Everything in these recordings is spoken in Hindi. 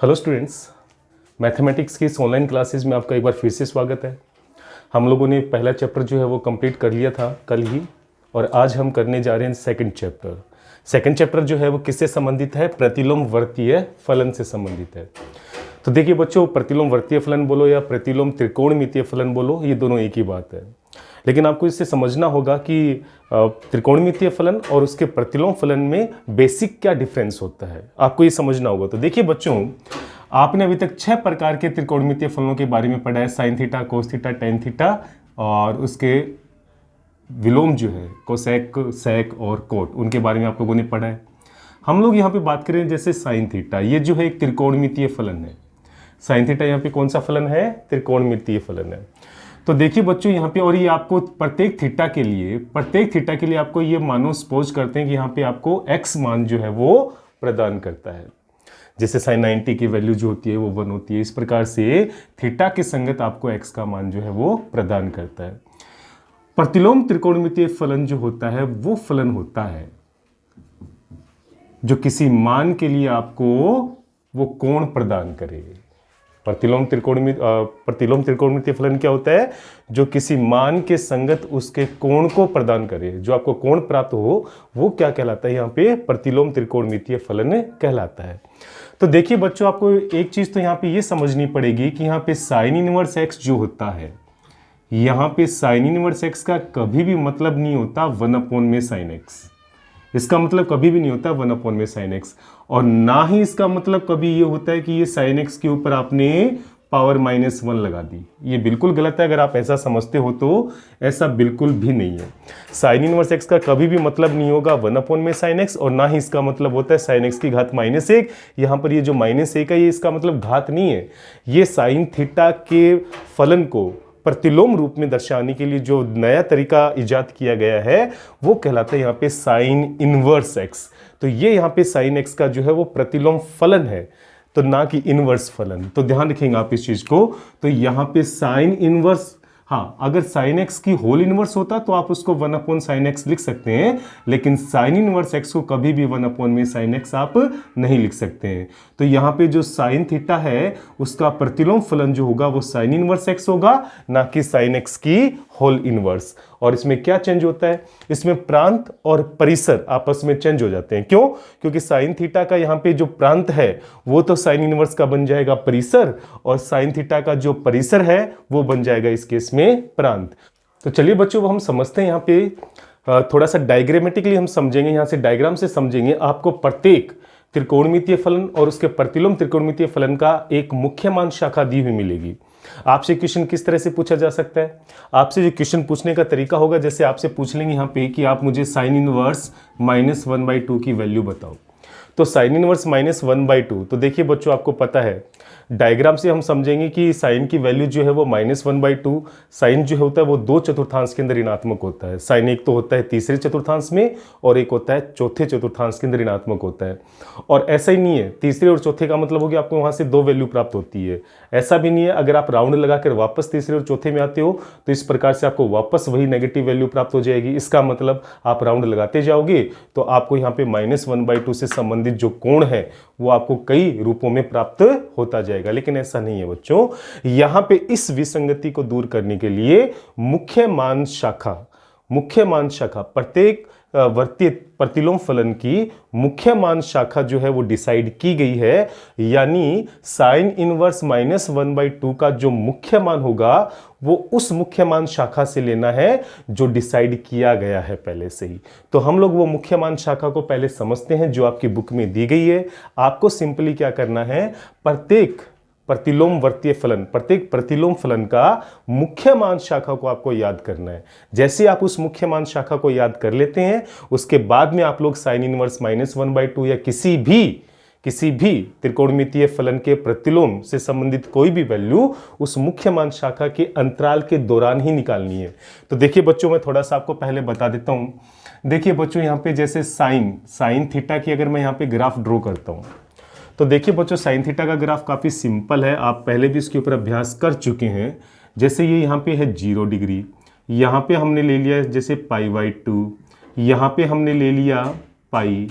हेलो स्टूडेंट्स, मैथमेटिक्स की इस ऑनलाइन क्लासेस में आपका एक बार फिर से स्वागत है। हम लोगों ने पहला चैप्टर जो है वो कंप्लीट कर लिया था कल ही, और आज हम करने जा रहे हैं सेकंड चैप्टर। सेकंड चैप्टर जो है वो किससे संबंधित है? प्रतिलोमवर्तीय फलन से संबंधित है। तो देखिए बच्चों, प्रतिलोमवर्तीय फलन बोलो या प्रतिलोम त्रिकोणमितीय फलन बोलो, ये दोनों एक ही बात है। लेकिन आपको इससे समझना होगा कि त्रिकोणमितीय फलन और उसके प्रतिलोम फलन में बेसिक क्या डिफरेंस होता है, आपको ये समझना होगा। तो देखिए बच्चों, आपने अभी तक 6 प्रकार के त्रिकोणमितीय फलनों के बारे में पढ़ा है। Sine theta, cos theta, tan theta और उसके विलोम जो है कोसेक, सेक और कोट, उनके बारे में आप लोगों ने पढ़ा है। हम लोग यहाँ पे बात करें जैसे साइन थीटा, ये जो है एक त्रिकोणमितीय फलन है। साइन थीटा यहाँ पे कौन सा फलन है? त्रिकोणमितीय फलन है। तो देखिए बच्चों यहाँ पे, और ये आपको प्रत्येक थीटा के लिए आपको ये मानो सपोज करते हैं कि यहाँ पे आपको x मान जो है वो प्रदान करता है। जैसे साइन 90 की वैल्यू जो होती है वो 1 होती है। इस प्रकार से थीटा के संगत आपको x का मान जो है वो प्रदान करता है। प्रतिलोम त्रिकोणमितीय फलन जो होता है वो फलन होता है जो किसी मान के लिए आपको वो कोण प्रदान करे। प्रतिलोम त्रिकोणमितीय फलन क्या होता है? जो किसी मान के संगत उसके कोण को प्रदान करे। जो आपको कोण प्राप्त हो वो क्या कहलाता है? यहाँ पे प्रतिलोम त्रिकोणमितीय फलन कहलाता है। तो देखिए बच्चों, आपको एक चीज तो यहाँ पे ये समझनी पड़ेगी कि यहाँ पे साइन इनवर्स एक्स जो होता है, यहाँ पे साइन इनवर्स एक्स का कभी भी मतलब नहीं होता 1 में साइन एक्स। इसका मतलब कभी भी नहीं होता 1 में साइन एक्स, और ना ही इसका मतलब कभी ये होता है कि ये साइन एक्स के ऊपर आपने पावर -1 लगा दी। ये बिल्कुल गलत है। अगर आप ऐसा समझते हो तो ऐसा बिल्कुल भी नहीं है। साइन इनवर्स एक्स का कभी भी मतलब नहीं होगा 1 में साइन एक्स, और ना ही इसका मतलब होता है साइन एक्स की घात -1। यहाँ पर ये जो -1 है, ये इसका मतलब घात नहीं है। ये साइन थीटा के फलन को प्रतिलोम रूप में दर्शाने के लिए जो नया तरीका इजाद किया गया है वो कहलाता है यहाँ पे साइन इनवर्स एक्स। तो ये यहाँ पे साइन एक्स का जो है वो प्रतिलोम फलन है, तो ना कि इनवर्स फलन। तो ध्यान रखेंगे आप इस चीज को। तो यहाँ पे साइन इनवर्स, हाँ, अगर साइन एक्स की होल इनवर्स होता तो आप उसको 1 साइन एक्स लिख सकते हैं, लेकिन साइन इनवर्स एक्स को कभी भी 1 में साइन एक्स आप नहीं लिख सकते हैं। तो यहाँ पे जो साइन थीटा है उसका प्रतिलोम फलन जो होगा वो साइन इनवर्स एक्स होगा, ना कि साइन एक्स की होल इनवर्स। और इसमें क्या चेंज होता है? इसमें प्रांत और परिसर आपस में चेंज हो जाते हैं। क्यों? क्योंकि साइन थीटा का यहाँ पे जो प्रांत है वो तो साइन इनवर्स का बन जाएगा परिसर, और साइन थीटा का जो परिसर है वो बन जाएगा इस केस में प्रांत। तो चलिए बच्चों, हम समझते हैं यहाँ पे थोड़ा सा डायग्रामेटिकली हम समझेंगे। यहाँ से डायग्राम से समझेंगे। आपको प्रत्येक त्रिकोणमितीय फलन और उसके प्रतिलोम त्रिकोणमितीय फलन का एक मुख्य मान शाखा दी हुई मिलेगी। आपसे क्वेश्चन किस तरह से पूछा जा सकता है? आपसे जो क्वेश्चन पूछने का तरीका होगा, जैसे आपसे पूछ लेंगे यहाँ पे कि आप मुझे साइन इनवर्स -1/2 की वैल्यू बताओ। तो साइन इनवर्स -1/2, तो देखिए बच्चों, आपको पता है डायग्राम से हम समझेंगे कि साइन की वैल्यू जो है वो -1/2, साइन जो होता है वो 2 चतुर्थांश के अंदर ऋणात्मक होता है। साइन एक तो होता है तीसरे चतुर्थांश में और एक होता है चौथे चतुर्थांश के अंदर ऋणात्मक होता है। और ऐसा ही नहीं है, तीसरे और चौथे का मतलब हो गया आपको वहां से 2 वैल्यू प्राप्त होती है। ऐसा भी नहीं है, अगर आप राउंड लगाकर वापस तीसरे और चौथे में आते हो तो इस प्रकार से आपको वापस वही नेगेटिव वैल्यू प्राप्त हो जाएगी। इसका मतलब आप राउंड लगाते जाओगे तो आपको यहाँ पे -1/2 से संबंधित जो कोण है वो आपको कई रूपों में प्राप्त होता जाएगा। लेकिन ऐसा नहीं है बच्चों। यहां पे इस विसंगति को दूर करने के लिए मुख्य मान शाखा प्रत्येक वर्तीय प्रतिलोम फलन की मुख्य मान शाखा जो है वो डिसाइड की गई है। यानी साइन इनवर्स -1/2 का जो मुख्य मान होगा वो उस मुख्य मान शाखा से लेना है जो डिसाइड किया गया है पहले से ही। तो हम लोग वो मुख्य मान शाखा को पहले समझते हैं जो आपकी बुक में दी गई है। आपको सिंपली क्या करना है, प्रत्येक प्रतिलोम फलन का मुख्य मान शाखा को आपको याद करना है। जैसे आप उस मुख्य मान शाखा को याद कर लेते हैं, उसके बाद में आप लोग साइन इनवर्स -1/2 या किसी भी त्रिकोणमितीय फलन के प्रतिलोम से संबंधित कोई भी वैल्यू उस मुख्य मान शाखा के अंतराल के दौरान ही निकालनी है। तो देखिए बच्चों, मैं थोड़ा सा आपको पहले बता देता हूं। देखिए बच्चों, यहाँ पे जैसे साइन थीटा की अगर मैं यहाँ पे ग्राफ ड्रॉ करता हूं, तो देखिए बच्चों, साइन थीटा का ग्राफ काफी सिंपल है। आप पहले भी इसके ऊपर अभ्यास कर चुके हैं। जैसे ये यहाँ पे है 0 डिग्री, यहाँ पे हमने ले लिया जैसे π/2, यहाँ पे हमने ले लिया पाई,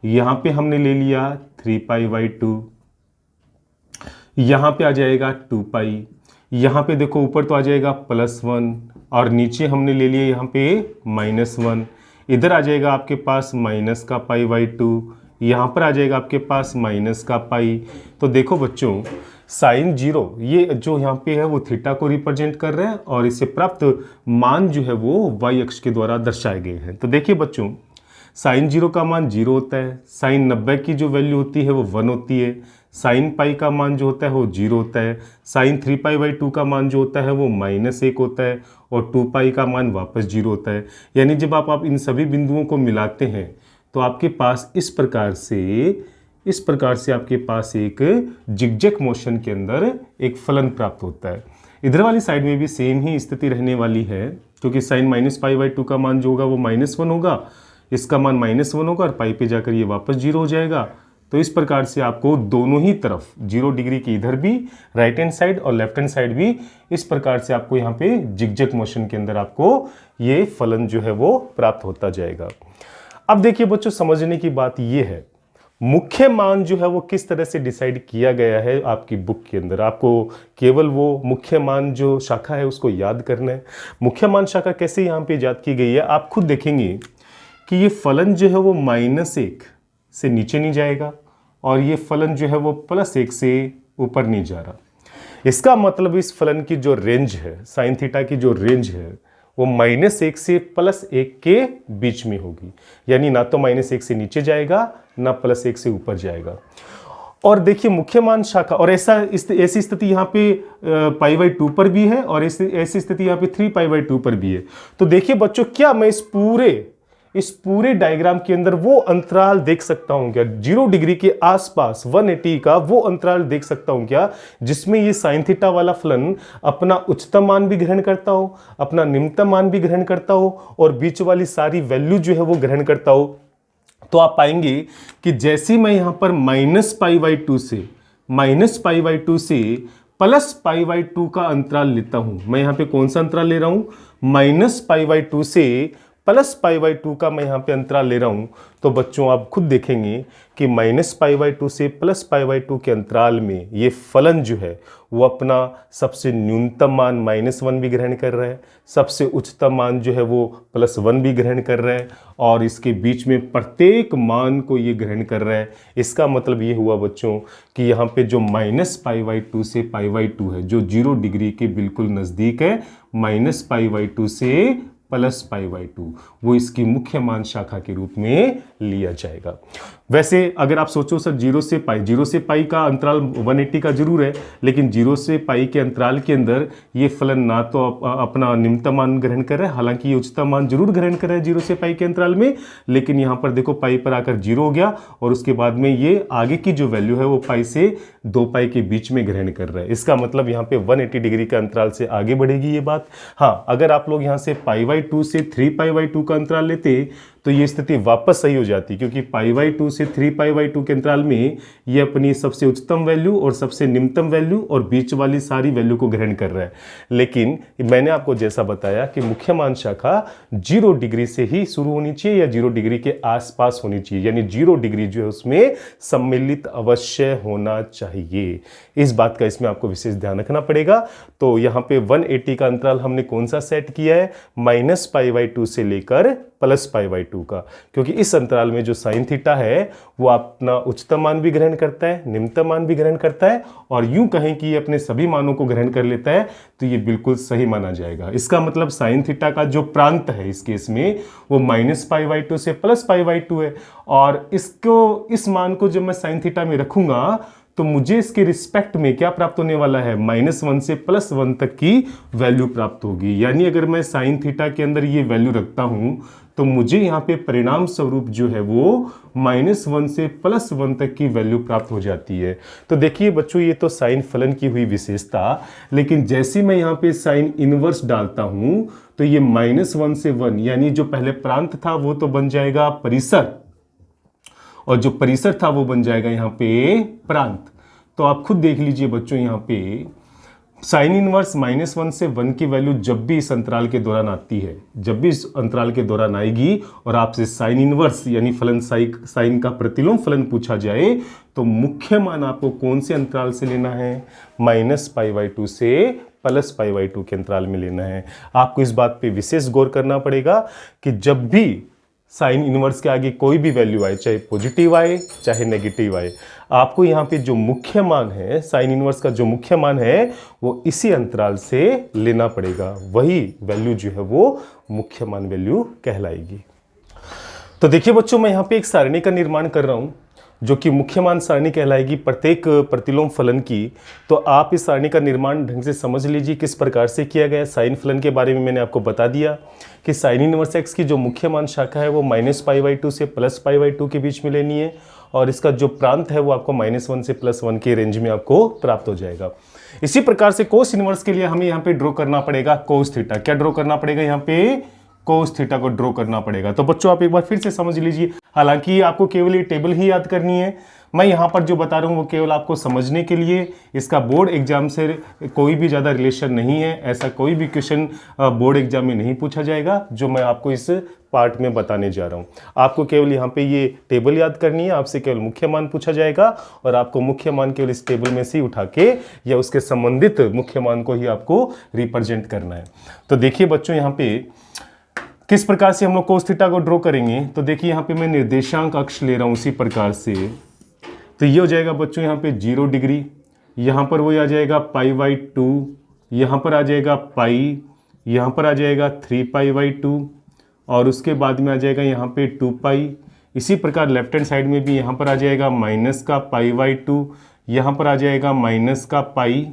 यहाँ पे हमने ले लिया 3π/2, यहाँ पे आ जाएगा 2 पाई, यहाँ पे देखो ऊपर तो आ जाएगा +1 और नीचे हमने ले लिया यहाँ पे -1, इधर आ जाएगा आपके पास -π/2, यहाँ पर आ जाएगा आपके पास -π। तो देखो बच्चों साइन 0 ये जो यहाँ पे है वो थीटा को रिप्रेजेंट कर रहे हैं और इसे प्राप्त मान जो है वो y अक्ष के द्वारा दर्शाए गए हैं। तो देखिए बच्चों साइन 0 का मान 0 होता है, साइन 90 की जो वैल्यू होती है वो 1 होती है, साइन पाई का मान जो होता है वो 0 होता है, साइन 3π/2 का मान जो होता है वो -1 होता है और 2 पाई का मान वापस 0 होता है। यानी जब आप इन सभी बिंदुओं को मिलाते हैं तो आपके पास इस प्रकार से आपके पास एक जिगजैग मोशन के अंदर एक फलन प्राप्त होता है। इधर वाली साइड में भी सेम ही स्थिति रहने वाली है, क्योंकि साइन -π/2 का मान जो होगा वो -1 होगा, इसका मान -1 होगा और पाई पे जाकर ये वापस 0 हो जाएगा। तो इस प्रकार से आपको दोनों ही तरफ 0 डिग्री की इधर भी राइट हैंड साइड और लेफ्ट हैंड साइड भी इस प्रकार से आपको यहाँ पे जिगजैग मोशन के अंदर आपको ये फलन जो है वो प्राप्त होता जाएगा। अब देखिए बच्चों समझने की बात ये है मुख्य मान जो है वो किस तरह से डिसाइड किया गया है आपकी बुक के अंदर। आपको केवल वो मुख्य मान जो शाखा है उसको याद करना है। मुख्य मान शाखा कैसे यहाँ पे याद की गई है आप खुद देखेंगे कि ये फलन जो है वो -1 से नीचे नहीं जाएगा और ये फलन जो है वो +1 से ऊपर नहीं जा रहा। इसका मतलब इस फलन की जो रेंज है साइन थीटा की जो रेंज है वो -1 से +1 के बीच में होगी, यानी ना तो -1 से नीचे जाएगा ना +1 से ऊपर जाएगा। और देखिए मुख्य मान शाखा और ऐसी स्थिति यहाँ पे π/2 पर भी है और ऐसी स्थिति यहाँ पे 3π/2 पर भी है। तो देखिए बच्चों क्या मैं इस पूरे डायग्राम के अंदर वो अंतराल देख सकता हूं क्या 0 डिग्री के आसपास 180 का वो अंतराल देख सकता हूं क्या जिसमें ये साइन थीटा वाला फलन अपना उच्चतम मान भी ग्रहण करता हो, अपना निम्नतम मान भी ग्रहण करता हो और बीच वाली सारी वैल्यू जो है वो ग्रहण करता हो। तो आप पाएंगे कि जैसे मैं यहां पर -π/2 से +π/2 का अंतराल लेता हूं, मैं यहां पे कौन सा अंतराल ले रहा हूं -π/2 से +π/2 का मैं यहाँ पे अंतराल ले रहा हूँ। तो बच्चों आप खुद देखेंगे कि -π/2 से +π/2 के अंतराल में ये फलन जो है वो अपना सबसे न्यूनतम मान -1 भी ग्रहण कर रहा है, सबसे उच्चतम मान जो है वो +1 भी ग्रहण कर रहा है और इसके बीच में प्रत्येक मान को ये ग्रहण कर रहा है। इसका मतलब ये हुआ बच्चों कि यहाँ पे जो -π/2 से π/2 है जो 0 डिग्री के बिल्कुल नज़दीक है, -π/2 से +π/2 वो इसकी मुख्य मान शाखा के रूप में लिया जाएगा। वैसे अगर आप सोचो सर 0 से पाई का अंतराल 180 का जरूर है, लेकिन 0 से पाई के अंतराल के अंदर ये फलन ना तो अपना निम्नतम मान ग्रहण कर रहा है, हालांकि ये उच्चतम मान जरूर ग्रहण कर रहा है 0 से पाई के अंतराल में, लेकिन यहाँ पर देखो पाई पर आकर 0 हो गया और उसके बाद में ये आगे की जो वैल्यू है वो पाई से 2 पाई के बीच में ग्रहण कर रहा है। इसका मतलब यहाँ पे 180 डिग्री के अंतराल से आगे बढ़ेगी ये बात। हाँ, अगर आप लोग यहाँ से π/2 से 3π/2 का अंतराल लेते तो ये स्थिति वापस सही हो जाती, क्योंकि π/2 से 3π/2 के अंतराल में ये अपनी सबसे उच्चतम वैल्यू और सबसे निम्नतम वैल्यू और बीच वाली सारी वैल्यू को ग्रहण कर रहा है। लेकिन मैंने आपको जैसा बताया कि मुख्य मान शाखा 0 डिग्री से ही शुरू होनी चाहिए या 0 डिग्री के आसपास होनी चाहिए, यानी 0 डिग्री जो है उसमें सम्मिलित अवश्य होना चाहिए। इस बात का इसमें आपको विशेष ध्यान रखना पड़ेगा। तो यहाँ पे 180 का अंतराल हमने कौन सा सेट किया है, -π/2 से लेकर +π/2 का, क्योंकि इस अंतराल में जो साइन थीटा है वो अपना उच्चतम मान भी ग्रहण करता है, निम्नतम मान भी ग्रहण करता है और यूं कहें कि ये अपने सभी मानों को ग्रहण कर लेता है, तो ये बिल्कुल सही माना जाएगा। इसका मतलब साइन थीटा का जो प्रांत है इस केस में वो -π/2 से +π/2 है और इस मान को जब मैं साइन थीटा में रखूंगा तो मुझे इसके रिस्पेक्ट में क्या प्राप्त होने वाला है, -1 से +1 तक की वैल्यू प्राप्त होगी। यानी अगर मैं साइन थीटा के अंदर ये वैल्यू रखता हूं तो मुझे यहाँ पे परिणाम स्वरूप जो है वो -1 से +1 तक की वैल्यू प्राप्त हो जाती है। तो देखिए बच्चों ये तो साइन फलन की हुई विशेषता, लेकिन जैसे मैं यहाँ पे साइन इनवर्स डालता हूं तो ये -1 से 1 यानी जो पहले प्रांत था वो तो बन जाएगा परिसर और जो परिसर था वो बन जाएगा यहाँ पे प्रांत। तो आप खुद देख लीजिए बच्चों यहाँ पे साइन इनवर्स -1 से 1 की वैल्यू जब भी इस अंतराल के दौरान आती है, जब भी इस अंतराल के दौरान आएगी और आपसे साइन इनवर्स यानी फलन साइन का प्रतिलोम फलन पूछा जाए, तो मुख्य मान आपको कौन से अंतराल से लेना है? -π/2 से +π/2 के अंतराल में लेना है। आपको इस बात पे विशेष गौर करना पड़ेगा कि जब भी साइन इनवर्स के आगे कोई भी वैल्यू आए, चाहे पॉजिटिव आए चाहे नेगेटिव आए, आपको यहाँ पे जो मुख्य मान है, साइन इनवर्स का जो मुख्य मान है, वो इसी अंतराल से लेना पड़ेगा। वही वैल्यू जो है वो मुख्य मान वैल्यू कहलाएगी। तो देखिए बच्चों, मैं यहाँ पे एक सारणी का निर्माण कर रहा हूँ जो कि मुख्य मान सारणी कहलाएगी प्रत्येक प्रतिलोम फलन की। तो आप इस सारणी का निर्माण ढंग से समझ लीजिए किस प्रकार से किया गया है। साइन फलन के बारे में मैंने आपको बता दिया कि साइन इनवर्स एक्स की जो मुख्य मान शाखा है वो -π/2 से +π/2 के बीच में लेनी है, और इसका जो प्रांत है वो आपको -1 से +1 के रेंज में आपको प्राप्त हो जाएगा। इसी प्रकार से कोस इनवर्स के लिए हमें यहाँ पे ड्रॉ करना पड़ेगा कोस थीटा। क्या ड्रॉ करना पड़ेगा? यहाँ पे कोस थीटा को ड्रॉ करना पड़ेगा। तो बच्चों आप एक बार फिर से समझ लीजिए, हालांकि आपको केवल ये टेबल ही याद करनी है। मैं यहाँ पर जो बता रहा हूँ वो केवल आपको समझने के लिए, इसका बोर्ड एग्जाम से कोई भी ज़्यादा रिलेशन नहीं है। ऐसा कोई भी क्वेश्चन बोर्ड एग्जाम में नहीं पूछा जाएगा जो मैं आपको इस पार्ट में बताने जा रहा हूँ। आपको केवल यहाँ पे ये टेबल याद करनी है, आपसे केवल मुख्य मान पूछा जाएगा और आपको मुख्य मान केवल इस टेबल में से ही उठा के या उसके संबंधित मुख्य मान को ही आपको रिप्रेजेंट करना है। तो देखिए बच्चों, यहाँ पे किस प्रकार से हम लोग कोस थीटा को ड्रॉ करेंगे। तो देखिए यहाँ पे मैं निर्देशांक अक्ष ले रहा हूँ उसी प्रकार से। तो ये हो जाएगा बच्चों यहाँ पे 0 डिग्री, यहाँ पर वो आ जाएगा π/2, यहाँ पर आ जाएगा पाई, यहाँ पर आ जाएगा 3π/2 और उसके बाद में आ जाएगा यहाँ पे 2π। इसी प्रकार लेफ्ट हैंड साइड में भी यहाँ पर आ जाएगा माइनस का π/2, यहाँ पर आ जाएगा माइनस का पाई,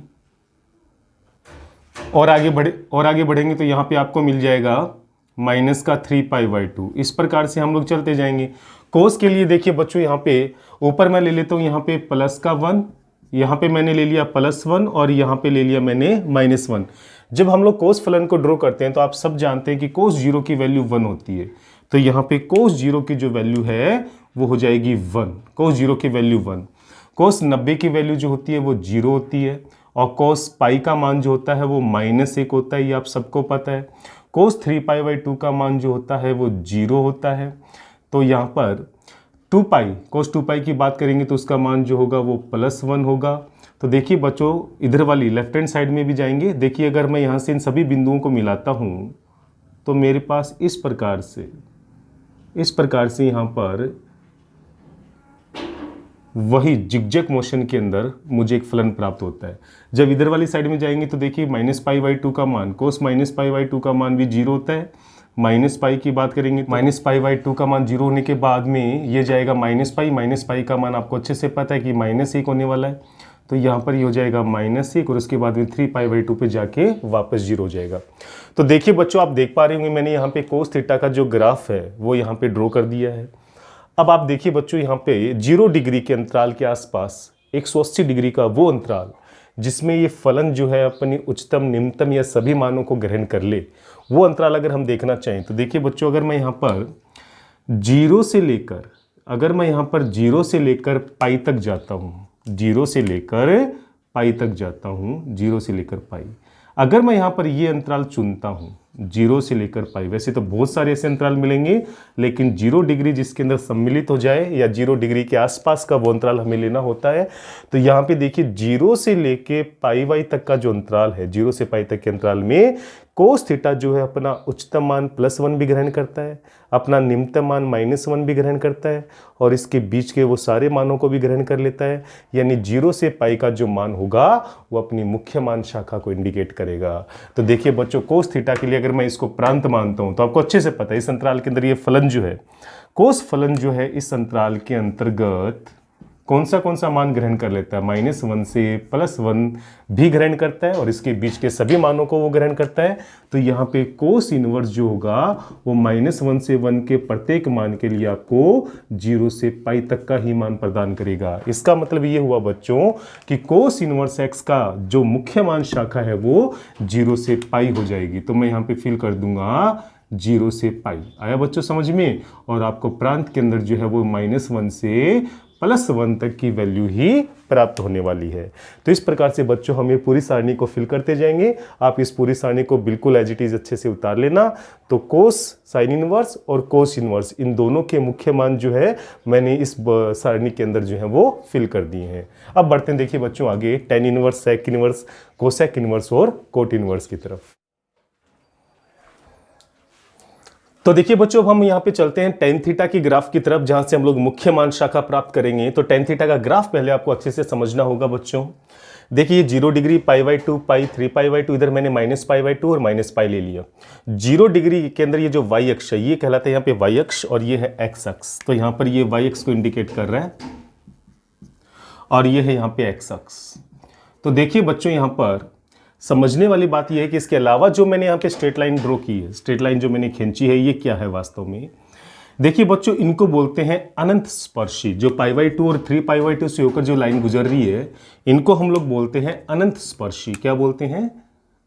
और आगे बढ़ेंगे तो यहाँ पे आपको मिल जाएगा माइनस का 3π/2। इस प्रकार से हम लोग चलते जाएंगे। कोस के लिए देखिए बच्चों, यहाँ पे ऊपर मैं ले लेता हूँ यहाँ पे प्लस का 1, यहाँ पे मैंने ले लिया +1 और यहाँ पे ले लिया मैंने -1। जब हम लोग कोस फलन को ड्रॉ करते हैं तो आप सब जानते हैं कि कोस 0 की वैल्यू 1 होती है। तो यहाँ पे कोस 0 की जो वैल्यू है वो हो जाएगी 1। कोस 0 की वैल्यू 1। कोस 90 की वैल्यू जो होती है वो 0 होती है, और कोस पाई का मान जो होता है वो -1 होता है, ये आप सबको पता है। कोस 3π/2 का मान जो होता है वो 0 होता है। तो यहाँ पर 2π, कोस 2π की बात करेंगे तो उसका मान जो होगा वो +1 होगा। तो देखिए बच्चों, इधर वाली लेफ्ट हैंड साइड में भी जाएंगे। देखिए अगर मैं यहाँ से इन सभी बिंदुओं को मिलाता हूँ तो मेरे पास इस प्रकार से यहाँ पर वही जिगजैग मोशन के अंदर मुझे एक फलन प्राप्त होता है। जब इधर वाली साइड में जाएंगे तो देखिए -π/2 का मान, कोस -π/2 का मान भी 0 होता है। -π की बात करेंगे, -π/2 का मान 0 होने के बाद में ये जाएगा -π का मान आपको अच्छे से पता है कि -1 होने वाला है। तो यहाँ पर ये हो जाएगा -1 और उसके बाद में 3π/2 पे जाके वापस 0 हो जाएगा। तो देखिए बच्चों, आप देख पा रहे होंगे मैंने यहाँ पे कोस थीटा का जो ग्राफ है वो यहाँ पे ड्रॉ कर दिया है। अब आप देखिए बच्चों, यहाँ पे 0 डिग्री के अंतराल के आसपास 180 डिग्री का वो अंतराल जिसमें ये फलन जो है अपनी उच्चतम, निम्नतम या सभी मानों को ग्रहण कर ले, वो अंतराल अगर हम देखना चाहें तो देखिए बच्चों, अगर मैं यहाँ पर 0 से लेकर पाई तक जाता हूँ, 0 से लेकर पाई, अगर मैं यहाँ पर ये अंतराल चुनता हूँ 0 से लेकर पाई, वैसे तो बहुत सारे ऐसे अंतराल मिलेंगे, लेकिन 0 डिग्री जिसके अंदर सम्मिलित हो जाए या 0 डिग्री के आसपास का वो अंतराल हमें लेना होता है। तो यहाँ पे देखिए 0 से लेके π/y तक का जो अंतराल है, 0 से पाई तक के अंतराल में कोस थीटा जो है अपना उच्चतम मान +1 भी ग्रहण करता है, अपना निम्नतम मान -1 भी ग्रहण करता है, और इसके बीच के वो सारे मानों को भी ग्रहण कर लेता है। यानी 0 से पाई का जो मान होगा वो अपनी मुख्य मान शाखा को इंडिकेट करेगा। तो देखिए बच्चों, कोस थीटा के लिए अगर मैं इसको प्रांत मानता हूं तो आपको अच्छे से पता है इस अंतराल के अंदर ये फलन जो है, कोस फलन जो है इस अंतराल के अंतर्गत कौन सा मान ग्रहण कर लेता है? -1 से +1 भी ग्रहण करता है, और इसके बीच के सभी मानों को वो ग्रहण करता है। तो यहाँ पे कोस इनवर्स जो होगा वो -1 से 1 के प्रत्येक मान के लिए आपको 0 से पाई तक का ही मान प्रदान करेगा। इसका मतलब ये हुआ बच्चों कि कोस इनवर्स एक्स का जो मुख्य मान शाखा है वो 0 से पाई हो जाएगी। तो मैं यहाँ पे फिल कर दूंगा 0 से पाई। आया बच्चों समझ में? और आपको प्रांत के अंदर जो है वो -1 से +1 तक की वैल्यू ही प्राप्त होने वाली है। तो इस प्रकार से बच्चों हम ये पूरी सारणी को फिल करते जाएंगे। आप इस पूरी सारणी को बिल्कुल एज इट इज अच्छे से उतार लेना। तो कोस साइन इनवर्स और कोस इनवर्स इन दोनों के मुख्य मान जो है मैंने इस सारणी के अंदर जो है वो फिल कर दिए हैं। अब बढ़ते हैं देखिए बच्चों आगे tan inverse, sec inverse, cosec inverse और कोट इनवर्स की तरफ। तो देखिए बच्चों अब हम यहाँ पे चलते हैं टेन थीटा की ग्राफ की तरफ, जहां से हम लोग मुख्य मान शाखा प्राप्त करेंगे। तो टेन थीटा का ग्राफ पहले आपको अच्छे से समझना होगा बच्चों। देखिए 0 डिग्री, π/2, पाई, 3π/2, इधर मैंने -π/2 और -π ले लिया। 0 डिग्री के अंदर ये जो y अक्ष है ये कहलाता है यहाँ पे y अक्ष और ये है x अक्ष। तो यहाँ पर ये y अक्ष को इंडिकेट कर रहा है और ये है यहाँ पे x अक्ष। तो देखिए बच्चों यहाँ पर समझने वाली बात यह है कि इसके अलावा जो मैंने यहाँ पे स्ट्रेट लाइन ड्रॉ की है, स्ट्रेट लाइन जो मैंने खींची है, ये क्या है वास्तव में। देखिए बच्चों इनको बोलते हैं अनंत स्पर्शी। जो π/2 और 3π/2 से होकर जो लाइन गुजर रही है इनको हम लोग बोलते हैं अनंत स्पर्शी। क्या बोलते हैं?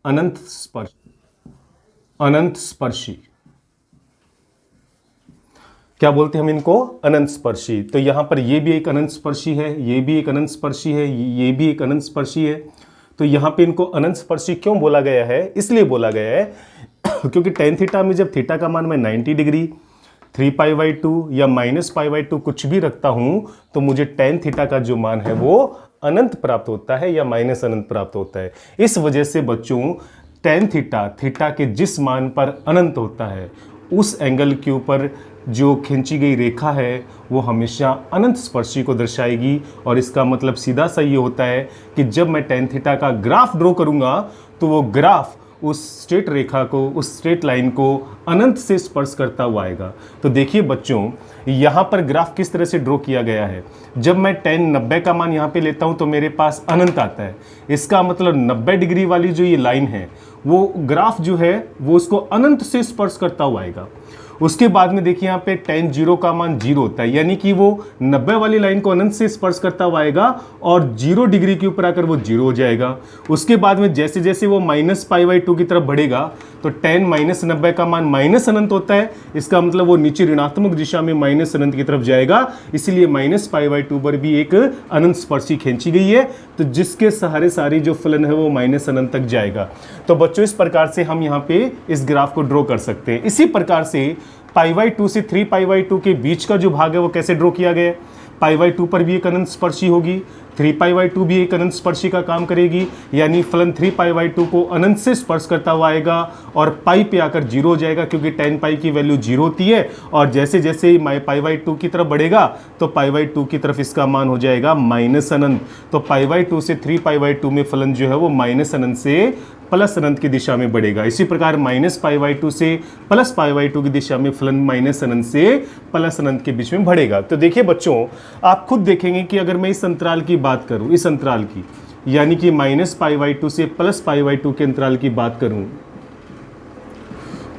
अनंत स्पर्शी। अनंत स्पर्शी क्या बोलते हैं हम इनको? अनंत स्पर्शी। तो यहां पर ये भी एक अनंत स्पर्शी है, ये भी एक अनंत स्पर्शी है, ये भी एक अनंत स्पर्शी है। तो यहाँ पे इनको अनंत स्पर्शी क्यों बोला गया है? इसलिए बोला गया है क्योंकि टेन थीटा में जब थीटा का मान मैं 90 डिग्री, 3π/2 या -π/2 कुछ भी रखता हूं तो मुझे टेन थीटा का जो मान है वो अनंत प्राप्त होता है या माइनस अनंत प्राप्त होता है। इस वजह से बच्चों टेन थीटा थीटा के जिस मान पर अनंत होता है उस एंगल के ऊपर जो खींची गई रेखा है वो हमेशा अनंत स्पर्शी को दर्शाएगी। और इसका मतलब सीधा सा ये होता है कि जब मैं टेन थीटा का ग्राफ ड्रॉ करूंगा तो वो ग्राफ उस स्ट्रेट रेखा को, उस स्ट्रेट लाइन को अनंत से स्पर्श करता हुआ आएगा। तो देखिए बच्चों यहाँ पर ग्राफ किस तरह से ड्रॉ किया गया है। जब मैं 90 का मान यहाँ पे लेता हूँ तो मेरे पास अनंत आता है। इसका मतलब 90 डिग्री वाली जो ये लाइन है वो ग्राफ जो है वो उसको अनंत से स्पर्श करता हुआ आएगा। उसके बाद में देखिए यहाँ पे tan 0 का मान 0 होता है, यानी कि वो 90 वाली लाइन को अनंत से स्पर्श करता हुआ आएगा और 0 डिग्री के ऊपर आकर वो 0 हो जाएगा। उसके बाद में जैसे जैसे वो -π/2 की तरफ बढ़ेगा तो tan -90 का मान माइनस अनंत होता है। इसका मतलब वो नीचे ऋणात्मक दिशा में माइनस अनंत की तरफ जाएगा, इसीलिए -π/2 पर भी एक अनंत स्पर्शी खींची गई है। तो जिसके सहारे सारी जो फलन है वो माइनस अनंत तक जाएगा। तो बच्चों इस प्रकार से हम यहाँ पे इस ग्राफ को ड्रॉ कर सकते हैं। इसी प्रकार से π/2 से 3π/2 के बीच का जो भाग है वो कैसे ड्रॉ किया गया है? π/2 पर भी एक अनंत स्पर्शी होगी, 3π/2 भी एक अनंत स्पर्शी का काम करेगी, यानी फलन 3π/2 को अनंत से स्पर्श करता हुआ आएगा और पाई पे आकर 0 हो जाएगा क्योंकि tan पाई की वैल्यू 0 होती है। और जैसे जैसे π/2 की तरफ बढ़ेगा तो π/2 की तरफ इसका मान हो जाएगा माइनस अनंत। तो π/2 से 3π/2 में फलन जो है वो माइनस अनंत से प्लस अनंत की दिशा में बढ़ेगा। इसी प्रकार -π/2 से +π/2 की दिशा में फलन माइनस अनंत से प्लस अनंत के बीच में बढ़ेगा। तो देखिए बच्चों आप खुद देखेंगे कि अगर मैं इस अंतराल की बात करूं, इस अंतराल की यानी कि -π/2 से +π/2 के अंतराल की बात करूं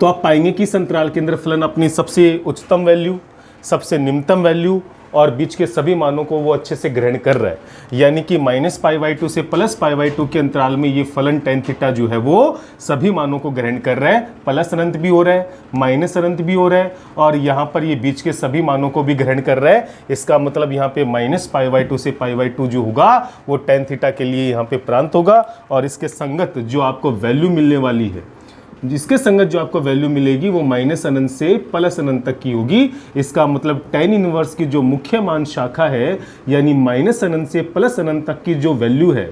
तो आप पाएंगे कि इस अंतराल के अंदर फलन अपनी सबसे उच्चतम वैल्यू, सबसे निम्नतम वैल्यू और बीच के सभी मानों को वो अच्छे से ग्रहण कर रहा है। यानी कि -π/2 से +π/2 के अंतराल में ये फलन tan थीटा जो है वो सभी मानों को ग्रहण कर रहा है। प्लस अनंत भी हो रहा है, माइनस अनंत भी हो रहा है और यहाँ पर ये बीच के सभी मानों को भी ग्रहण कर रहा है। इसका मतलब यहाँ पे -π/2 से π/2 जो होगा वो tan थीटा के लिए यहाँ पे प्रांत होगा और इसके संगत जो आपको वैल्यू मिलने वाली है, जिसके संगत जो आपको वैल्यू मिलेगी वो माइनस अनंत से प्लस अनंत तक की होगी। इसका मतलब tan इनवर्स की जो मुख्य मान शाखा है यानी माइनस अनंत से प्लस अनंत तक की जो वैल्यू है,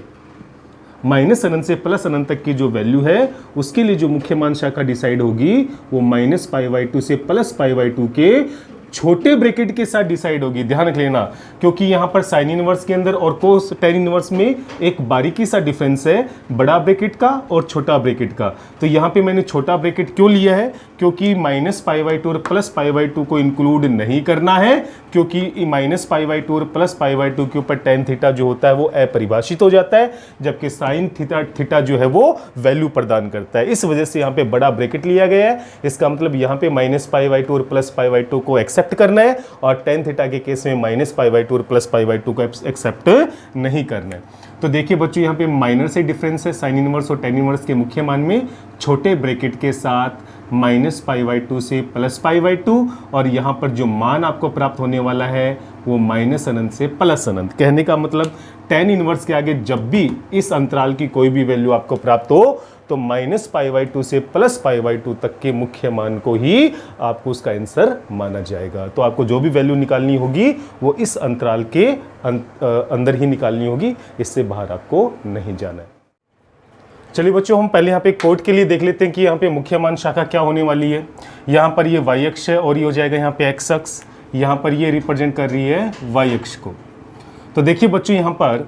माइनस अनंत से प्लस अनंत तक की जो वैल्यू है उसके लिए जो मुख्य मान शाखा डिसाइड होगी वो -π/2 से +π/2 के छोटे ब्रैकेट के साथ डिसाइड होगी। ध्यान रख लेना क्योंकि यहाँ पर साइन इनवर्स के अंदर और कोस tan इनवर्स में एक बारीकी सा डिफरेंस है, बड़ा ब्रैकेट का और छोटा ब्रैकेट का। तो यहाँ पे मैंने छोटा ब्रैकेट क्यों लिया है? क्योंकि -π/2 और +π/2 को इंक्लूड नहीं करना है, क्योंकि -π/2 और +π/2 के ऊपर tan थीटा जो होता है वो अपरिभाषित हो जाता है, जबकि साइन थीटा जो है वो वैल्यू प्रदान करता है। इस वजह से यहाँ पे बड़ा ब्रैकेट लिया गया है। इसका मतलब यहाँ पे -π/2 और +π/2 को एक्सेप्ट करना है और tan थीटा के केस में -π/2 और +π/2 को एक्सेप्ट नहीं करना है। तो देखिए बच्चों यहाँ पे माइनर से डिफरेंस है साइन इनवर्स और टेन इनवर्स के मुख्य मान में, छोटे ब्रैकेट के साथ -π/2 से +π/2, और यहाँ पर जो मान आपको प्राप्त होने वाला है वो -अनंत से +अनंत। कहने का मतलब टेन इनवर्स के आगे जब भी इस अंतराल की कोई भी वैल्यू आपको प्राप्त हो तो -π/2 से +π/2 तक के मुख्य मान को ही आपको उसका आंसर माना जाएगा। तो आपको जो भी वैल्यू निकालनी होगी वो इस अंतराल के अंदर ही निकालनी होगी, इससे बाहर आपको नहीं जाना है। चलिए बच्चों, हम पहले यहाँ पे कोड के लिए देख लेते हैं कि यहाँ पे मुख्य मान शाखा क्या होने वाली है। यहाँ पर ये y अक्ष है और ये हो जाएगा यहाँ पे x अक्ष, यहाँ पर ये रिप्रेजेंट कर रही है y अक्ष को। तो देखिए बच्चों, यहाँ पर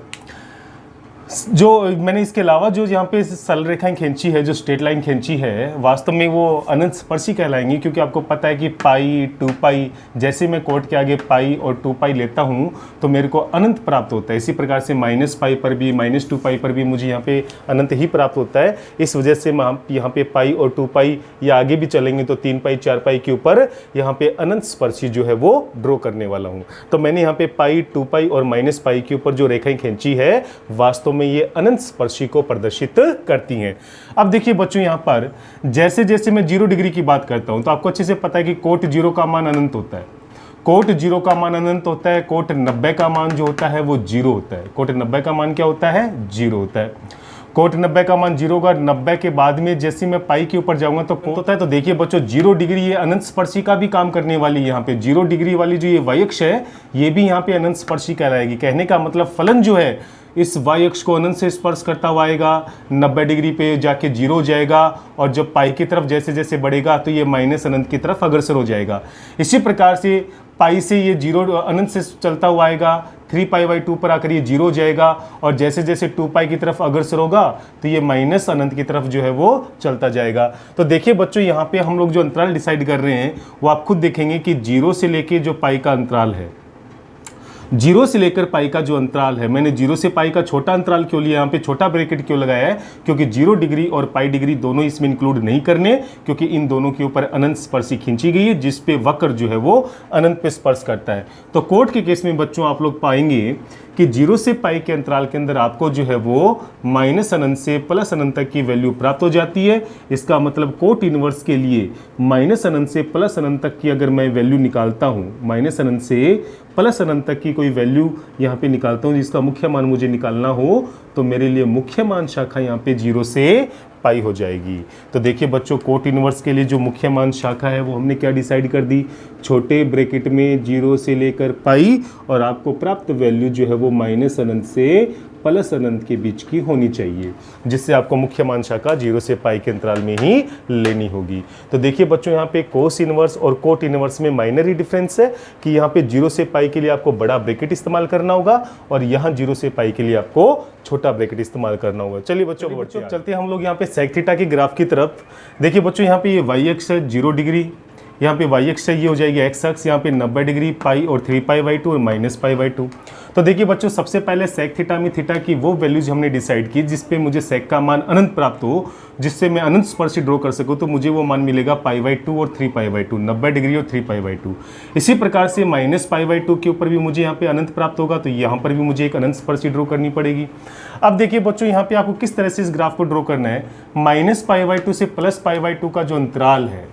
जो मैंने इसके अलावा जो यहाँ पे सरल रेखाएं खींची है, जो स्ट्रेट लाइन खींची है, वास्तव में वो अनंत स्पर्शी कहलाएंगी, क्योंकि आपको पता है कि पाई 2π, जैसे मैं कोट के आगे पाई और 2π लेता हूँ तो मेरे को अनंत प्राप्त होता है। इसी प्रकार से -π पर भी -2π पर भी मुझे यहाँ पे अनंत ही प्राप्त होता है। इस वजह से मैं यहाँ पे पाई और 2π या आगे भी चलेंगे तो 3π 4π के ऊपर यहाँ पे अनंत स्पर्शी जो है वो ड्रॉ करने वाला हूँ। तो मैंने यहाँ पे पाई 2π और -π के ऊपर जो रेखाएं खींची है वास्तव में ये अनंत स्पर्शी को प्रदर्शित करती हैं। अब देखिए बच्चों, यहाँ पर जैसे जैसे मैं 0 डिग्री की बात करता हूं तो आपको अच्छे से पता है कि कोट 0 का मान अनंत होता है, कोट 0 का मान अनंत होता है, कोट 90 का मान जो होता है वो 0 होता है। कोट 90 का मान क्या होता है? 0 होता है। कोट 90 का मान 0 होगा। 90 के बाद में जैसे मैं पाई के ऊपर जाऊंगा तो कोट होता है। तो देखिए बच्चों, 0 डिग्री ये अनंत स्पर्शी का भी काम करने वाली है। यहाँ पे 0 डिग्री वाली जो ये y अक्ष है ये भी यहाँ पे अनंत स्पर्शी कहलाएगी। कहने का मतलब फलन जो है इस y अक्ष को अनंत से स्पर्श करता हुआ आएगा, 90 डिग्री पे जाके 0 हो जाएगा, और जब पाई की तरफ जैसे जैसे बढ़ेगा तो ये माइनस अनंत की तरफ अग्रसर हो जाएगा। इसी प्रकार से पाई से ये 0 अनंत से चलता हुआ आएगा, 3π/2 पर आकर ये 0 हो जाएगा, और जैसे जैसे 2π की तरफ अग्रसर होगा तो ये माइनस अनंत की तरफ जो है वो चलता जाएगा। तो देखिए बच्चों, यहाँ पे हम लोग जो अंतराल डिसाइड कर रहे हैं वो आप खुद देखेंगे कि 0 से लेके जो पाई का अंतराल है, 0 से लेकर पाई का जो अंतराल है, मैंने 0 से पाई का छोटा अंतराल क्यों लिया, यहाँ पे छोटा ब्रैकेट क्यों लगाया है, क्योंकि 0 डिग्री और पाई डिग्री दोनों इसमें इंक्लूड नहीं करने, क्योंकि इन दोनों के ऊपर अनंत स्पर्शी खींची गई है जिस पे वक्र जो है वो अनंत पे स्पर्श करता है। तो कोट के केस में बच्चों आप लोग पाएंगे कि 0 से पाई के अंतराल के अंदर आपको जो है वो माइनस अनंत से प्लस अनंत तक की वैल्यू प्राप्त हो जाती है। इसका मतलब कोट इनवर्स के लिए माइनस अनंत से प्लस अनंत तक की अगर मैं वैल्यू निकालता हूँ, माइनस अनंत से प्लस अनंत तक की कोई वैल्यू यहाँ पे निकालता हूँ जिसका मुख्य मान मुझे निकालना हो, तो मेरे लिए मुख्य मान शाखा यहाँ पे 0 से पाई हो जाएगी। तो देखिए बच्चों, कोट इनवर्स के लिए जो मुख्य मान शाखा है वो हमने क्या डिसाइड कर दी, छोटे ब्रैकेट में 0 से लेकर पाई, और आपको प्राप्त वैल्यू जो है वो माइनस अनंत से प्लस अनंत के बीच की होनी चाहिए, जिससे आपको मुख्य मान शाखा 0 से पाई के अंतराल में ही लेनी होगी। तो देखिए बच्चों, यहाँ पे कोस इनवर्स और कोट इनवर्स में माइनर ही डिफरेंस है कि यहाँ पे 0 से पाई के लिए आपको बड़ा ब्रैकेट इस्तेमाल करना होगा और यहाँ 0 से पाई के लिए आपको छोटा ब्रैकेट इस्तेमाल करना होगा। चलिए बच्चों चलते हैं हम लोग यहाँ पे सेक थीटा के ग्राफ की तरफ। देखिए बच्चों, यहाँ पे ये y अक्ष है 0 डिग्री, यहाँ पे y अक्ष है ये हो जाएगी x अक्ष, यहाँ पे 90 डिग्री, पाई और 3π/2 और -π/2। तो देखिए बच्चों, सबसे पहले सेक थीटा में थीटा की वो वैल्यूज हमने डिसाइड की जिस पे मुझे सेक का मान अनंत प्राप्त हो, जिससे मैं अनंत स्पर्शी ड्रॉ कर सकूँ। तो मुझे वो मान मिलेगा π/2 और 3π/2, 90 डिग्री और 3π/2। इसी प्रकार से -π/2 के ऊपर भी मुझे यहाँ पे अनंत प्राप्त होगा, तो यहाँ पर भी मुझे एक अनंत स्पर्शी ड्रॉ करनी पड़ेगी। अब देखिए बच्चों, यहाँ पे आपको किस तरह से इस ग्राफ को ड्रॉ करना है। -π/2 से +π/2 का जो अंतराल है,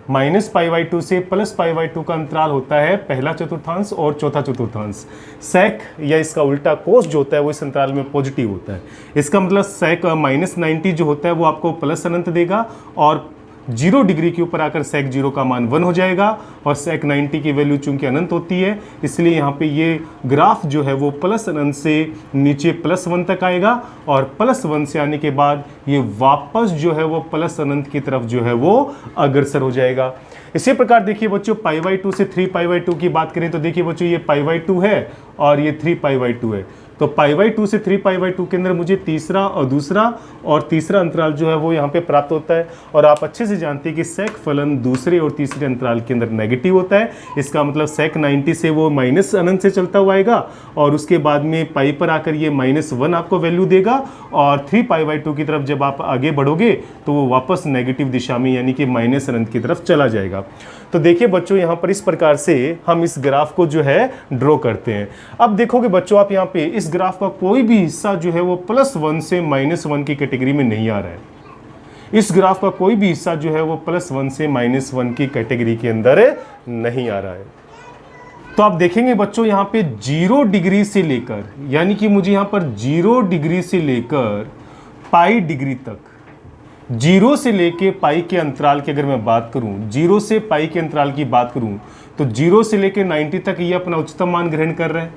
-π/2 से +π/2 का अंतराल होता है पहला चतुर्थांश और चौथा चतुर्थांश। सेक या इसका उल्टा कोस जो होता है वो इस अंतराल में पॉजिटिव होता है। इसका मतलब सेक -90 जो होता है वो आपको प्लस अनंत देगा, और 0 डिग्री के ऊपर आकर सेक 0 का मान 1 हो जाएगा, और सेक 90 की वैल्यू चूंकि अनंत होती है इसलिए यहाँ पे ये ग्राफ जो है वो प्लस अनंत से नीचे +1 तक आएगा, और +1 से आने के बाद ये वापस जो है वो प्लस अनंत की तरफ जो है वो अग्रसर हो जाएगा। इसी प्रकार देखिए बच्चों, π/2 से 3π/2 की बात करें तो देखिए बच्चों, ये π/2 है और ये 3π/2 है। तो π/2 से 3π/2 के अंदर मुझे तीसरा और दूसरा और तीसरा अंतराल जो है वो यहाँ पे प्राप्त होता है। और आप अच्छे से जानते हैं कि सेक फलन दूसरे और तीसरे अंतराल के अंदर नेगेटिव होता है। इसका मतलब सेक 90 से वो माइनस अनंत से चलता हुआ आएगा, और उसके बाद में पाई पर आकर ये -1 आपको वैल्यू देगा, और 3π/2 की तरफ जब आप आगे बढ़ोगे तो वो वापस नेगेटिव दिशा में यानी कि माइनस अनंत की तरफ चला जाएगा। तो देखिए बच्चों यहाँ पर इस प्रकार से हम इस ग्राफ को जो है ड्रॉ करते हैं। अब देखोगे बच्चों आप यहाँ पे इस ग्राफ का कोई भी हिस्सा जो है वो +1 से -1 की कैटेगरी में नहीं आ रहा है। इस ग्राफ का कोई भी हिस्सा जो है वो +1 से -1 की कैटेगरी के अंदर नहीं आ रहा है। तो आप देखेंगे बच्चों यहाँ पे 0 डिग्री से लेकर, यानी कि मुझे यहाँ पर 0 डिग्री से लेकर पाई डिग्री तक, 0 से लेके पाई के अंतराल की अगर मैं बात करूं, 0 से पाई के अंतराल की बात करूं तो 0 से लेके 90 तक ये अपना उच्चतम मान ग्रहण कर रहा है,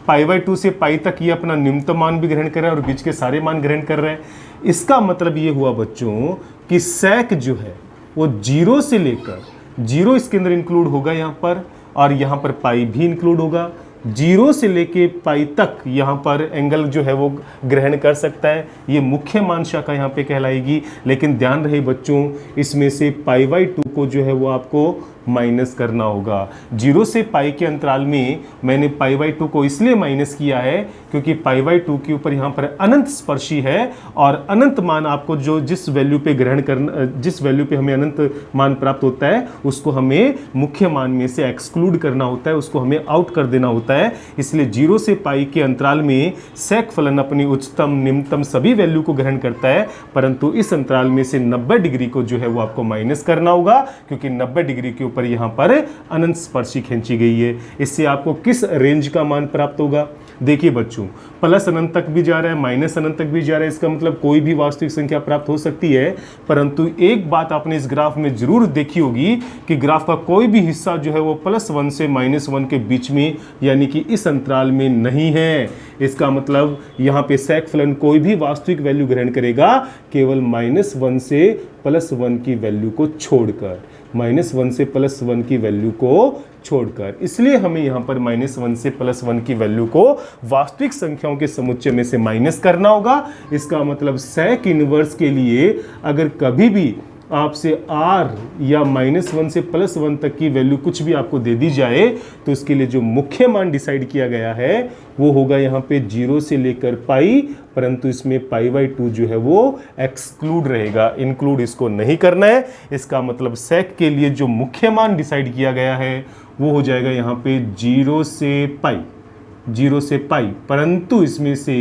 π/2 से पाई तक ये अपना निम्नतम मान भी ग्रहण कर रहा है और बीच के सारे मान ग्रहण कर रहे हैं। इसका मतलब ये हुआ बच्चों कि sec जो है वो 0 से लेकर 0 इसके अंदर इंक्लूड होगा यहाँ पर, और यहाँ पर पाई भी इंक्लूड होगा। 0 से लेके पाई तक यहाँ पर एंगल जो है वो ग्रहण कर सकता है, ये मुख्य मान शाखा यहाँ पे कहलाएगी। लेकिन ध्यान रहे बच्चों, इसमें से π/2 को जो है वो आपको माइनस करना होगा। 0 से पाई के अंतराल में मैंने π/2 को इसलिए माइनस किया है क्योंकि π/2 के ऊपर यहाँ पर अनंत स्पर्शी है, और अनंत मान आपको जो जिस वैल्यू पे ग्रहण करना, जिस वैल्यू पे हमें अनंत मान प्राप्त होता है उसको हमें मुख्य मान में से एक्सक्लूड करना होता है, उसको हमें आउट कर देना होता है। इसलिए 0 से पाई के अंतराल में सेक फलन अपनी उच्चतम निम्नतम सभी वैल्यू को ग्रहण करता है, परंतु इस अंतराल में से 90 डिग्री को जो है वो आपको माइनस करना होगा, क्योंकि 90 डिग्री के पर यहां पर अनंत स्पर्शी खींची गई है। इससे आपको किस रेंज का मान प्राप्त होगा? देखिए बच्चों, प्लस अनंत तक भी जा रहा है, माइनस अनंत तक भी जा रहा है, इसका मतलब कोई भी वास्तविक संख्या प्राप्त हो सकती है। परंतु एक बात आपने इस ग्राफ में जरूर देखी होगी कि ग्राफ का कोई भी हिस्सा जो है वो +1 से -1 के बीच में, यानी कि इस अंतराल में नहीं है। इसका मतलब यहाँ पे सेक फलन कोई भी वास्तविक वैल्यू ग्रहण करेगा केवल -1 से +1 की वैल्यू को छोड़कर, -1 से +1 की वैल्यू को छोड़कर। इसलिए हमें यहाँ पर -1 से +1 की वैल्यू को वास्तविक संख्याओं के समुच्चय में से माइनस करना होगा। इसका मतलब सेक इनवर्स के लिए अगर कभी भी आपसे r या -1 से +1 तक की वैल्यू कुछ भी आपको दे दी जाए तो इसके लिए जो मुख्य मान डिसाइड किया गया है वो होगा यहाँ पे 0 से लेकर पाई, परंतु इसमें π/2 जो है वो एक्सक्लूड रहेगा, इंक्लूड इसको नहीं करना है। इसका मतलब सेक के लिए जो मुख्य मान डिसाइड किया गया है वो हो जाएगा यहाँ पे 0 से पाई, परंतु इसमें से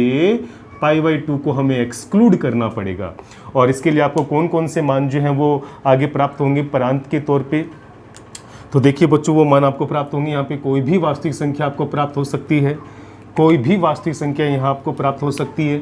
π/2 को हमें एक्सक्लूड करना पड़ेगा। और इसके लिए आपको कौन कौन से मान जो हैं वो आगे प्राप्त होंगे परांत के तौर पे? तो देखिए बच्चों, वो मान आपको प्राप्त होंगे, यहाँ पे कोई भी वास्तविक संख्या आपको प्राप्त हो सकती है, कोई भी वास्तविक संख्या यहाँ आपको प्राप्त हो सकती है,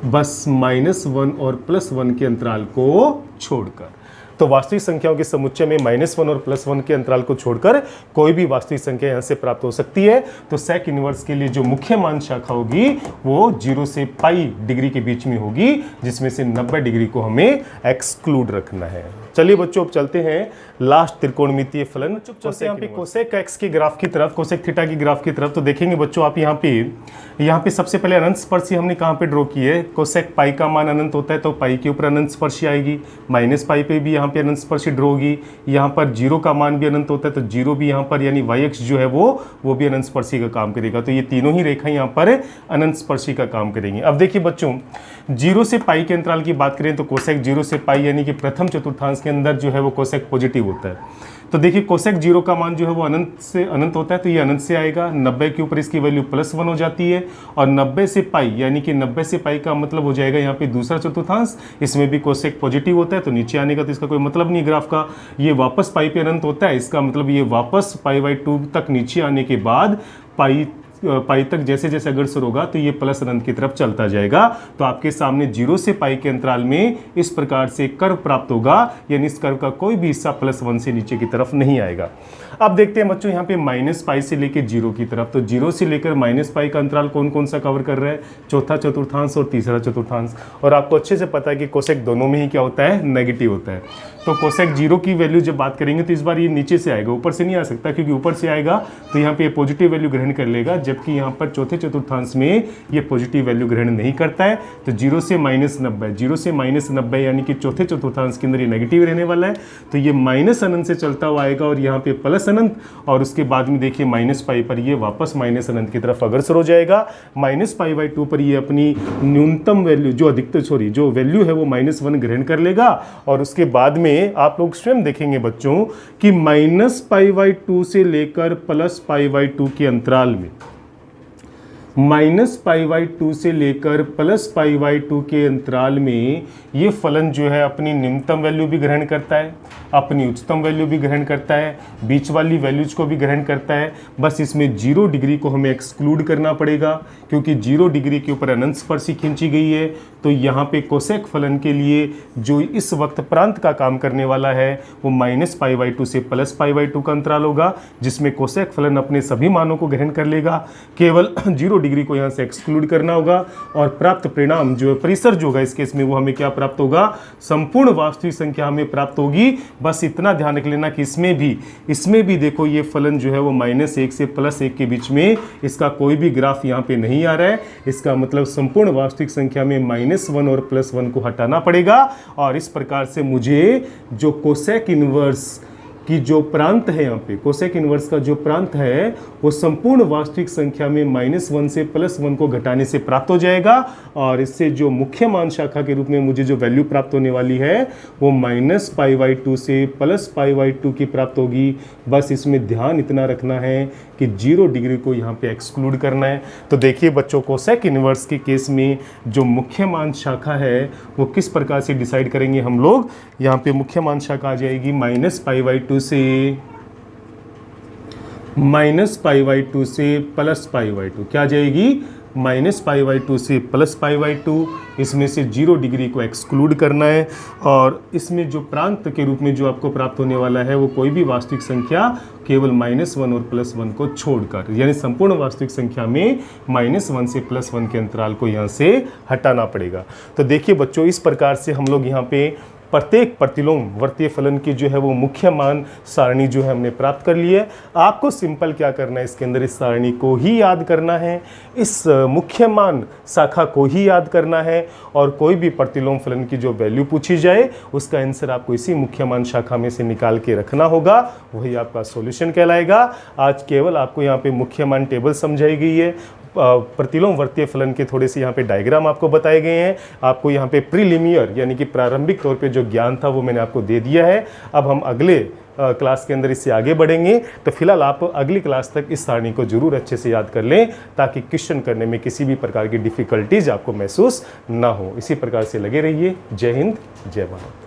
बस -1 और +1 के अंतराल को छोड़कर। तो वास्तविक संख्याओं के समुच्चय में -1 और +1 के अंतराल को छोड़कर कोई भी वास्तविक संख्या यहाँ से प्राप्त हो सकती है। तो सेक इनवर्स के लिए जो मुख्य मान शाखा होगी वो 0 से पाई डिग्री के बीच में होगी, जिसमें से 90 डिग्री को हमें एक्सक्लूड रखना है। चलिए बच्चों, अब चलते हैं लास्ट त्रिकोणमितीय फलन, चलते हैं यहाँ पे कोसेक एक्स की ग्राफ की तरफ, कोसेक थीटा की ग्राफ की तरफ। तो देखेंगे बच्चों आप यहाँ पे सबसे पहले अनंत स्पर्शी हमने कहाँ पे ड्रॉ की है? कोसेक पाई का मान अनंत होता है तो पाई के ऊपर अनंत स्पर्शी आएगी, माइनस पाई पे भी यहाँ पे अनंत स्पर्शी ड्रॉ होगी। यहाँ पर 0 का मान भी अनंत होता है तो 0 भी यहाँ पर, यानी y अक्ष जो है वो भी अनंत स्पर्शी का काम करेगा। तो ये तीनों ही रेखा यहाँ पर अनंत स्पर्शी का काम करेंगी। अब देखिए बच्चों, 0 से पाई के अंतराल की बात करें तो कोसेक 0 से पाई यानी कि प्रथम चतुर्थांश के अंदर जो है वो कोसेक पॉजिटिव होता है। तो देखिए कोसेक 0 का मान जो है वो अनंत से अनंत होता है तो ये अनंत से आएगा, 90 के ऊपर इसकी वैल्यू +1 हो जाती है, और 90 से पाई यानी कि 90 से पाई का मतलब हो जाएगा यहाँ पे दूसरा चतुर्थांश, इसमें भी कोसेक पॉजिटिव होता है तो नीचे आने का तो इसका कोई मतलब नहीं ग्राफ का। ये वापस पाई पे अनंत होता है, इसका मतलब ये वापस π/2 तक नीचे आने के बाद पाई तक जैसे जैसे अग्रसर होगा तो ये प्लस अनंत की तरफ चलता जाएगा। तो आपके सामने 0 से पाई के अंतराल में इस प्रकार से कर्व प्राप्त होगा, यानी इस कर्व का कोई भी हिस्सा +1 से नीचे की तरफ नहीं आएगा। अब देखते हैं बच्चों यहाँ पे -पाई से लेकर 0 की तरफ। तो 0 से लेकर -पाई का अंतराल कौन कौन सा कवर कर रहा है? चौथा चतुर्थांश और तीसरा चतुर्थांश। और आपको अच्छे से पता है कि कोसेक दोनों में ही क्या होता है? नेगेटिव होता है। तो कोसेक 0 की वैल्यू जब बात करेंगे तो इस बार ये नीचे से आएगा, ऊपर से नहीं आ सकता, क्योंकि ऊपर से आएगा तो यहाँ पे पॉजिटिव वैल्यू ग्रहण कर लेगा, जब जबकि यहाँ पर चौथे चतुर्थांश में ये पॉजिटिव वैल्यू ग्रहण नहीं करता है। तो 0 से -90, 0 से -90 यानी कि चौथे चतुर्थांश के अंदर ये नेगेटिव रहने वाला है। तो ये माइनस अनंत से चलता हुआ आएगा और यहाँ पे प्लस अनंत, और उसके बाद में देखिए -π पर ये वापस माइनस अनंत की तरफ अग्रसर हो जाएगा। -π/2 पर ये अपनी न्यूनतम वैल्यू जो जो वैल्यू है वो -1 ग्रहण कर लेगा। और उसके बाद में आप लोग स्वयं देखेंगे बच्चों कि -π/2 से लेकर +π/2 के अंतराल में, -π/2 से लेकर +π/2 के अंतराल में ये फलन जो है अपनी निम्नतम वैल्यू भी ग्रहण करता है, अपनी उच्चतम वैल्यू भी ग्रहण करता है, बीच वाली वैल्यूज को भी ग्रहण करता है। बस इसमें 0 डिग्री को हमें एक्सक्लूड करना पड़ेगा, क्योंकि 0 डिग्री के ऊपर अनंत स्पर्शी खींची गई है। तो यहाँ पे कोसेक फलन के लिए जो इस वक्त प्रांत का काम करने वाला है वो -π/2 से +π/2 का अंतराल होगा, जिसमें कोसेक फलन अपने सभी मानों को ग्रहण कर लेगा। केवल 0 डिग्री को यहाँ से एक्सक्लूड करना होगा और प्राप्त परिणाम जो परिसर जो होगा इस केस में वो हमें क्या प्राप्त होगा, संपूर्ण वास्तविक संख्या हमें प्राप्त होगी। बस इतना ध्यान रख लेना कि इसमें भी देखो ये फलन जो है वो -1 से +1 के बीच में इसका कोई भी ग्राफ यहाँ पे नहीं आ रहा है। इसका मतलब संपूर्ण वास्तविक संख्या में -1 और +1 को हटाना पड़ेगा। और इस प्रकार से मुझे जो कोसेक इनवर्स कि जो प्रांत है यहाँ पे कोसेक इनवर्स का जो प्रांत है वो संपूर्ण वास्तविक संख्या में -1 से +1 को घटाने से प्राप्त हो जाएगा। और इससे जो मुख्य मान शाखा के रूप में मुझे जो वैल्यू प्राप्त होने वाली है वो -π/2 से +π/2 की प्राप्त होगी। बस इसमें ध्यान इतना रखना है कि 0 डिग्री को यहाँ पे एक्सक्लूड करना है। तो देखिए बच्चों, कोसेक इनवर्स के केस में जो मुख्य मान शाखा है वो किस प्रकार से डिसाइड करेंगे हम लोग। यहाँ पे मुख्य मान शाखा आ जाएगी -π/2 से +π/2 क्या जाएगी, -π/2 से +π/2। इसमें से 0 डिग्री को एक्सक्लूड करना है और इसमें जो प्रांत के रूप में जो आपको प्राप्त होने वाला है वो कोई भी वास्तविक संख्या केवल -1 और +1 को छोड़कर, यानी संपूर्ण वास्तविक संख्या में -1 से +1 के अंतराल को यहाँ से हटाना पड़ेगा। तो देखिए बच्चों, इस प्रकार से हम लोग यहाँ पे प्रत्येक प्रतिलोम वर्तीय फलन की जो है वो मुख्य मान सारणी जो है हमने प्राप्त कर ली है। आपको सिंपल क्या करना है, इसके अंदर इस सारणी को ही याद करना है, इस मुख्य मान शाखा को ही याद करना है और कोई भी प्रतिलोम फलन की जो वैल्यू पूछी जाए उसका आंसर आपको इसी मुख्य मान शाखा में से निकाल के रखना होगा, वही आपका सॉल्यूशन कहलाएगा। आज केवल आपको यहाँ पे मुख्य मान टेबल समझाई गई है, प्रतिलोम वर्तीय फलन के थोड़े से यहाँ पे डायग्राम आपको बताए गए हैं। आपको यहाँ पे प्रीलिमियर यानी कि प्रारंभिक तौर पे जो ज्ञान था वो मैंने आपको दे दिया है। अब हम अगले क्लास के अंदर इससे आगे बढ़ेंगे। तो फिलहाल आप अगली क्लास तक इस सारणी को जरूर अच्छे से याद कर लें ताकि क्वेश्चन करने में किसी भी प्रकार की डिफिकल्टीज आपको महसूस ना हो। इसी प्रकार से लगे रहिए। जय हिंद, जय भारत।